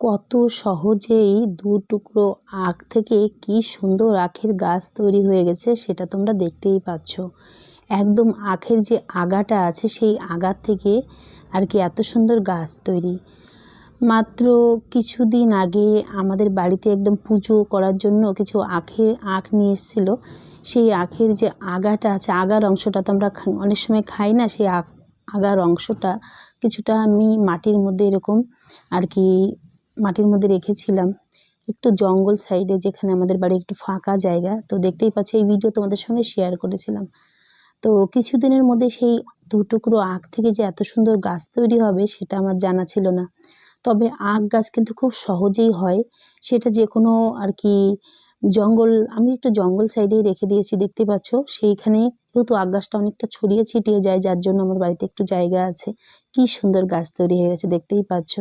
কত সহজেই দু টুকরো আখ থেকে কি সুন্দর আখের গাছ তৈরি হয়ে গেছে সেটা তোমরা দেখতেই পাচ্ছ। একদম আখের যে আগাটা আছে সেই আগার থেকে আর কি এত সুন্দর গাছ তৈরি। মাত্র কিছুদিন আগে আমাদের বাড়িতে একদম পুজো করার জন্য কিছু আখ নিয়ে এসেছিল। সেই আখের যে আগাটা আছে, আগার অংশটা তো আমরা অনেক সময় খাই না, সেই আগার অংশটা কিছুটা আমি মাটির মধ্যে এরকম আর কি মাটির মধ্যে রেখেছিলাম একটু জঙ্গল সাইডে, যেখানে আমাদের বাড়ি একটু ফাঁকা জায়গা। তো দেখতেই পাচ্ছি, এই ভিডিও তোমাদের সঙ্গে শেয়ার করেছিলাম। তো কিছুদিনের মধ্যে সেই দু টুকরো আখ থেকে যে এত সুন্দর গাছ তৈরি হবে সেটা আমার জানা ছিল না। তবে আখ গাছ কিন্তু খুব সহজেই হয়, সেটা যে কোনো আর কি আমি একটু জঙ্গল সাইডেই রেখে দিয়েছি, দেখতে পাচ্ছ। সেইখানে যেহেতু আখ গাছটা অনেকটা ছড়িয়ে ছিটিয়ে যায়, যার জন্য আমার বাড়িতে একটু জায়গা আছে, কি সুন্দর গাছ তৈরি হয়ে গেছে দেখতেই পাচ্ছ।